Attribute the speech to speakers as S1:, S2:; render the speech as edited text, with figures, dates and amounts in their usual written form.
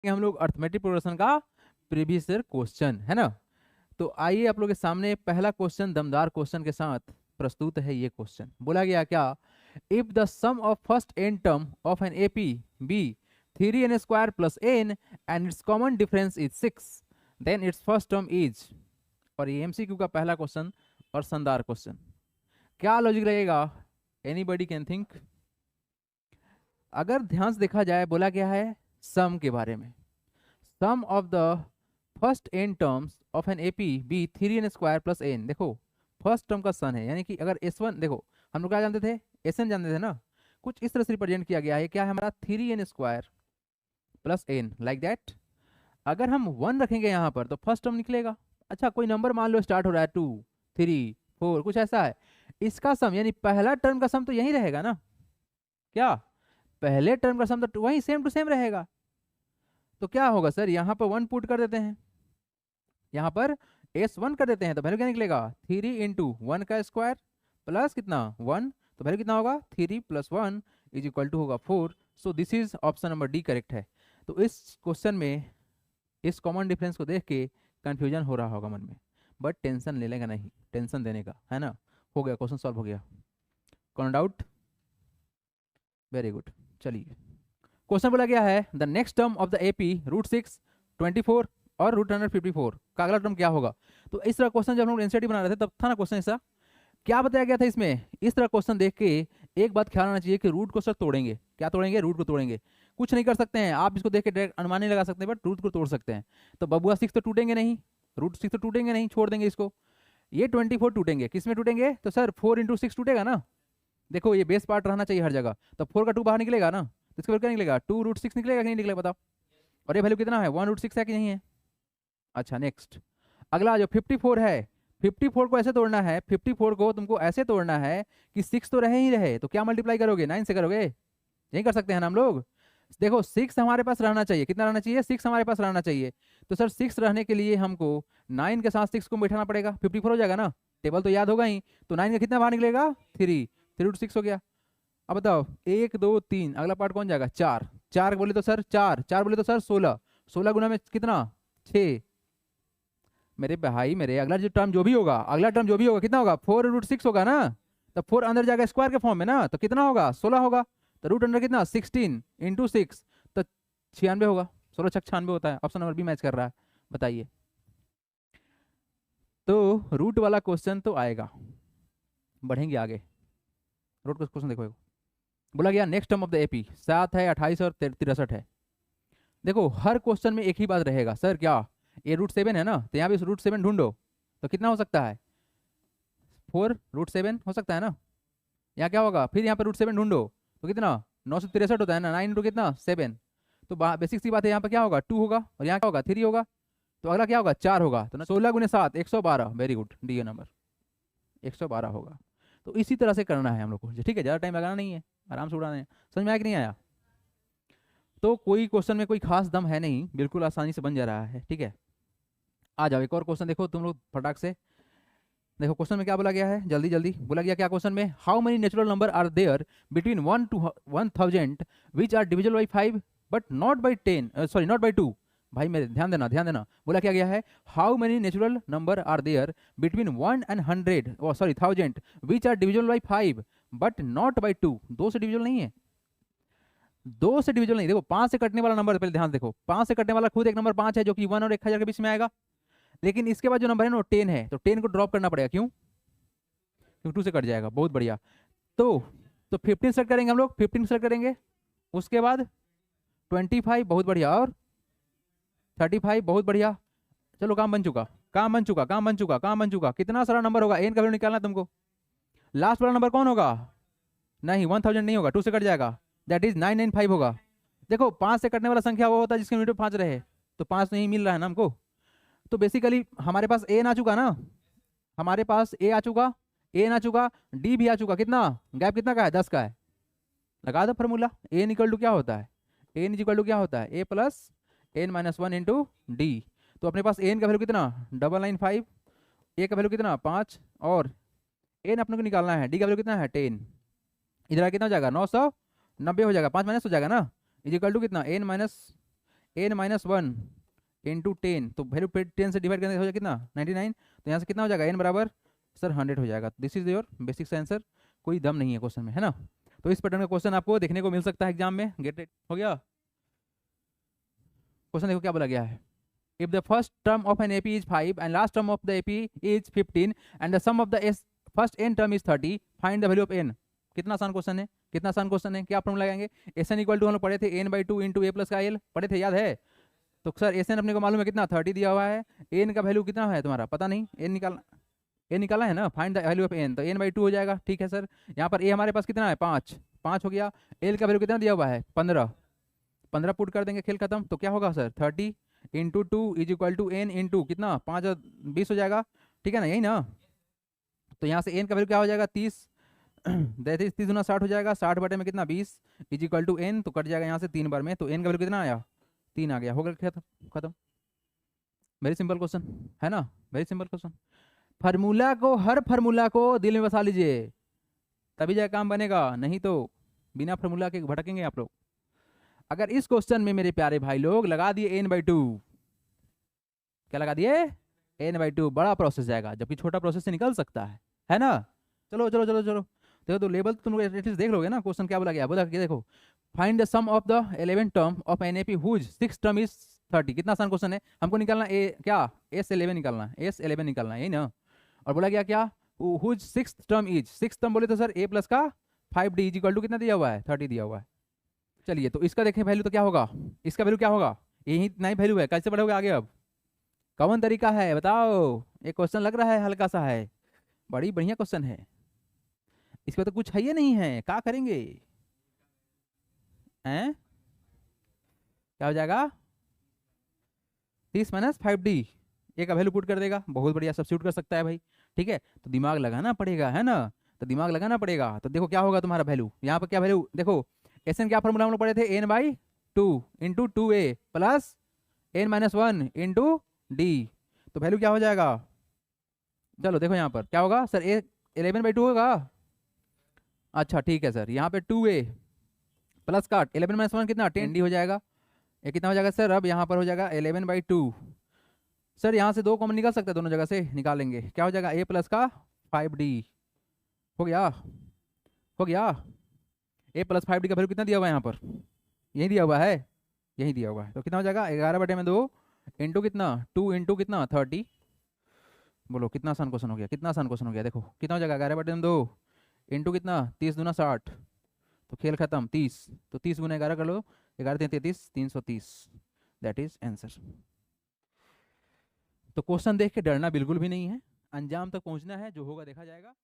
S1: हम लोग arithmetic progression का प्रीवियस ईयर क्वेश्चन है ना। तो आइए आप लोग के सामने पहला क्वेश्चन दमदार क्वेश्चन के साथ प्रस्तुत है। ये क्वेश्चन बोला गया क्या, if the sum of first N term of an AP be 3n² plus N and its common difference is 6, then its first term is. और ये एमसीक्यू का पहला क्वेश्चन और शानदार क्वेश्चन। क्या लॉजिक रहेगा, एनीबॉडी कैन थिंक। अगर ध्यान से देखा जाए, बोला गया है सम के बारे में। Sum of the first N terms of an AP be 3n² plus N. देखो फर्स्ट टर्म का सन है, यानी कि अगर S1 देखो, हम लोग क्या जानते थे, SN जानते थे ना। कुछ इस तरह से रिप्रेजेंट किया गया है, क्या है हमारा 3n² plus N, like that. अगर हम 1 रखेंगे यहाँ पर तो फर्स्ट टर्म निकलेगा। अच्छा कोई नंबर मान लो स्टार्ट हो रहा है 2 3 4 कुछ ऐसा है, इसका सम यानी पहला टर्म का सम तो यही रहेगा ना। क्या पहले टर्म का सम तो वही सेम टू सेम रहेगा। तो क्या होगा सर, यहाँ पर 1 पुट कर देते हैं, यहाँ पर S1 कर देते हैं, तो वैल्यू क्या निकलेगा 3 इंटू 1 का स्क्वायर प्लस कितना 1, तो वैल्यू कितना होगा 3 प्लस 1 इज इक्वल टू होगा 4। So this is option number D correct है। तो इस क्वेश्चन में इस कॉमन डिफरेंस को देख के कंफ्यूजन हो रहा होगा मन में, बट टेंशन ले लेगा नहीं, टेंशन देने का है ना। हो गया, क्वेश्चन सॉल्व हो गया। कौन डाउट, वेरी गुड। चलिए क्वेश्चन बोला गया है the next term of the AP √6 24 और √154 का अगला टर्म क्या होगा। तो इस तरह क्वेश्चन जब हम लोग एनसीईआरटी बना रहे थे तब था ना क्वेश्चन ऐसा। क्या बताया गया था इसमें, इस तरह क्वेश्चन देख के एक बात ख्याल आना चाहिए कि रूट को सर तोड़ेंगे। क्या तोड़ेंगे, रूट को तोड़ेंगे। कुछ नहीं कर सकते हैं आप इसको देख के डायरेक्ट अनुमान नहीं लगा सकते, बट रूट को तोड़ सकते हैं। तो बबुआ 6 तो टूटेंगे नहीं, √6 तो टूटेंगे नहीं, छोड़ देंगे इसको। ये 24 टूटेंगे, किस में टूटेंगे, तो सर 4 इंटू 6 टूटेगा ना। देखो ये बेस पार्ट रहना चाहिए हर जगह, तो 4 का 2 बाहर निकलेगा ना, तो इसके बाद क्या निकलेगा 2√6 निकलेगा कि नहीं निकलेगा बताओ। और ये वैल्यू कितना है 1√6 है कि नहीं है। अच्छा नेक्स्ट अगला जो 54 है, 54 को ऐसे तोड़ना है, 54 को तुमको ऐसे तोड़ना है कि 6 तो रहे ही रहे, तो क्या मल्टीप्लाई करोगे 9 से करोगे, यही कर सकते हैं ना हम लोग। देखो 6 हमारे पास रहना चाहिए, कितना रहना चाहिए 6 हमारे पास रहना चाहिए। तो सर 6 रहने के लिए हमको 9 के साथ 6 को बैठाना पड़ेगा, 54 हो जाएगा ना। टेबल तो याद होगा ही, तो 9 का कितना बाहर निकलेगा 3, 3√6 हो गया। अब बताओ 1 2 3, अगला पार्ट कौन जाएगा 4, 4 बोले तो सर 4, 4 बोले तो सर 16, 16 गुना में कितना 6। मेरे भाई मेरे अगला जो टर्म जो भी होगा, अगला टर्म जो भी होगा कितना होगा 4√6 होगा ना। तो 4 अंदर जाएगा स्क्वायर के फॉर्म में ना, तो कितना होगा 16 होगा। तो रूट अंडर कितना 16 इंटू 6, तो 96 होगा। 16 छक 96 होता है, ऑप्शन नंबर बी मैच कर रहा है। बताइए, तो रूट वाला क्वेश्चन तो आएगा। बढ़ेंगे आगे, रूट का क्वेश्चन देखो। बोला गया next term of the AP 7 है 28 और 63 है। देखो हर क्वेश्चन में एक ही बात रहेगा सर, क्या ये √7 है ना, तो यहाँ भी √7 ढूंढो, तो कितना हो सकता है 4√7 हो सकता है ना। यहाँ क्या होगा फिर यहाँ पे √7 ढूंढो, तो कितना 963 होता है ना, 9 इंटू कितना 7। तो बेसिक सी बात है, यहाँ पे क्या होगा 2 होगा और यहाँ क्या होगा 3 होगा। तो अगला क्या होगा 4 होगा, तो 16 गुने 7 112, very good, D A number 112 होगा। तो इसी तरह से करना है हम लोग को, ठीक है, ज़्यादा टाइम लगाना नहीं है, आराम से उड़ाना है। समझ में आया कि नहीं आया। तो कोई क्वेश्चन में कोई खास दम है नहीं, बिल्कुल आसानी से बन जा रहा है, ठीक है। आ जाओ एक और क्वेश्चन देखो तुम लोग फटाक से। देखो क्वेश्चन में क्या बोला गया है, जल्दी जल्दी बोला गया क्या क्वेश्चन में, how many natural number are there between 1 to 1000 which are divisible by 5 but not by 10, sorry not by 2। भाई मेरे ध्यान देना ध्यान देना, बोला क्या गया है, how many natural number are there between 1 and 100 sorry 1000 which are divisible by 5 but not by 2। 2 से डिविजिबल नहीं है, 2 से डिविजिबल नहीं। देखो 5 से कटने वाला नंबर पहले ध्यान देखो, 5 से कटने वाला खुद एक नंबर 5 है जो कि 1 और 1000 के बीच में आएगा। लेकिन इसके बाद जो नंबर है ना 10 है, तो 10 को ड्रॉप करना पड़ेगा, क्यों, क्योंकि 2 से कट जाएगा। बहुत बढ़िया। तो 15 सेलेक्ट करेंगे हम लोग, 15 सेलेक्ट करेंगे, उसके बाद 25 बहुत बढ़िया, और 35 बहुत बढ़िया। चलो काम बन चुका, काम बन चुका, काम बन चुका, काम बन चुका। कितना सारा नंबर होगा, एन का वैल्यू निकालना तुमको। लास्ट वाला नंबर कौन होगा, नहीं 1000 नहीं होगा, 2 से कट जाएगा, दैट इज 995 होगा। देखो 5 से कटने वाला संख्या वो होता है जिसके मीटर 5 रहे, तो 5 नहीं मिल रहा है ना हमको। तो बेसिकली हमारे पास ए आ चुका ना, हमारे पास ए आ चुका, ए आ चुका, डी भी आ चुका। कितना गैप कितना का है 10 का है। लगा दो फॉर्मूला, ए इक्वल टू क्या होता है, एन इक्वल टू क्या होता है A plus N minus 1 into D. तो अपने पास एन का वैल्यू कितना 995, ए का वैल्यू कितना 5, और एन अपने को निकालना है, डी का वैल्यू कितना है 10। इधर कितना हो जाएगा 990 हो जाएगा, 5 माइनस हो जाएगा ना, इज इक्वल टू कितना N minus n minus one into 10, तो वैल्यू 10 से डिवाइड करने से हो जाएगा कितना 99, तो यहाँ से कितना हो जाएगा n बराबर सर 100 हो जाएगा। This is your basic answer, कोई दम नहीं है क्वेश्चन में, है ना। तो इस पैटर्न का क्वेश्चन आपको देखने को मिल सकता है एग्जाम में। गेट रेडी, हो गया। क्वेश्चन देखो क्या बोला गया है। If the first term of an AP is 5 and last term of the AP is 15 and the sum of the first n term is 30, find the value of n। कितना आसान question है, कितना आसान क्वेश्चन है। क्या formula लगाएंगे, S N equal to हम लोग पढ़े थे n/2 इंटू ए प्लस का एल, पढ़े थे, याद है। तो सर एस एन अपने को मालूम है कितना 30 दिया हुआ है, एन का वैल्यू कितना है तुम्हारा पता नहीं, एन निकालना है ना, find the value of N, तो n/2 हो जाएगा। ठीक है सर, यहाँ पर ए हमारे पास कितना है 5, 5 हो गया। एल का वैल्यू कितना दिया हुआ है 15, 15 पुट कर देंगे, खेल खत्म। तो क्या होगा sir 30 into 2 is equal to N into कितना 5 और 20 हो जाएगा, ठीक है ना, यही ना। तो यहाँ से एन का वैल्यू क्या हो जाएगा 30, दैट इज 30 गुना 60 हो जाएगा, 60 बटे में कितना 20 इज इक्वल टू एन, तो कट जाएगा यहाँ से 3 बार में, तो एन का वैल्यू कितना आया 3 आ गया, हो गया खत्म। वेरी सिंपल क्वेश्चन है ना, वेरी सिंपल क्वेश्चन। फार्मूला को, हर फार्मूला को दिल में बसा लीजिए, तभी जाए काम बनेगा, नहीं तो बिना फार्मूला के भटकेंगे आप लोग। अगर इस क्वेश्चन में मेरे प्यारे भाई लोग लगा दिए n/2, क्या लगा दिए n/2, बड़ा प्रोसेस जाएगा, जबकि छोटा प्रोसेस से निकल सकता है ना। चलो चलो चलो चलो, देखो तो लेवल तुम लोग एटलीस्ट देख लोगे ना। क्वेश्चन क्या बोला गया, बोला कि देखो find the sum of the 11 term of an AP whose 6 term is 30। कितना आसान क्वेश्चन है, हमको निकालना ए क्या S11 निकालना है, S11 निकालना है, यही ना। और बोला गया क्या हुज 6 टर्म इज, 6 टर्म बोले तो सर a प्लस का 5d इज इक्वल टू कितना दिया हुआ है 30 दिया हुआ है। चलिए तो इसका देखें वैल्यू, तो क्या होगा, इसका वैल्यू क्या होगा, यही इतना ही वैल्यू है, कैसे बढ़ोगे आगे। अब कौन तरीका है बताओ, एक क्वेश्चन लग रहा है हल्का सा है, बड़ी बढ़िया क्वेश्चन है, इसमें तो कुछ है ही नहीं है, क्या करेंगे हैं, क्या हो जाएगा 30 माइनस 5d, ए का वैल्यू पुट कर देगा, बहुत बढ़िया सब्स्टिट्यूट कर सकता है भाई, ठीक है। तो दिमाग लगाना पड़ेगा, है ना, तो दिमाग लगाना पड़ेगा। तो देखो क्या होगा तुम्हारा वैल्यू, यहाँ पर क्या वैल्यू देखो, एस एन क्या फॉर्मूला हम लोग पढ़े थे n/2 into 2a plus n-1 into D, तो वैल्यू क्या हो जाएगा, चलो देखो यहाँ पर क्या होगा सर, 11/2 होगा, अच्छा ठीक है सर, यहाँ पे 2a प्लस का 11-1 कितना 10d हो जाएगा, ये कितना हो जाएगा सर, अब यहाँ पर हो जाएगा 11/2। सर यहाँ से 2 कॉमन निकल सकता है, दोनों जगह से निकालेंगे, क्या हो जाएगा a प्लस का 5d, हो गया, हो गया। a प्लस 5d का वैल्यू कितना दिया हुआ है यहाँ पर, यही दिया हुआ है, यही दिया हुआ है, तो कितना हो जाएगा 11/2 इंटू कितना 2 इंटू कितना 30, बोलो कितना आसान क्वेश्चन हो गया, कितना आसान क्वेश्चन हो गया। देखो कितना हो जाएगा 11/2 इंटू कितना 30 दूना 60, तो खेल खत्म 30, तो 30 गुना 11 कर लो, 11 33 330, दैट इज आंसर। तो क्वेश्चन देख के डरना बिल्कुल भी नहीं है, अंजाम तक पहुंचना है, जो होगा देखा जाएगा।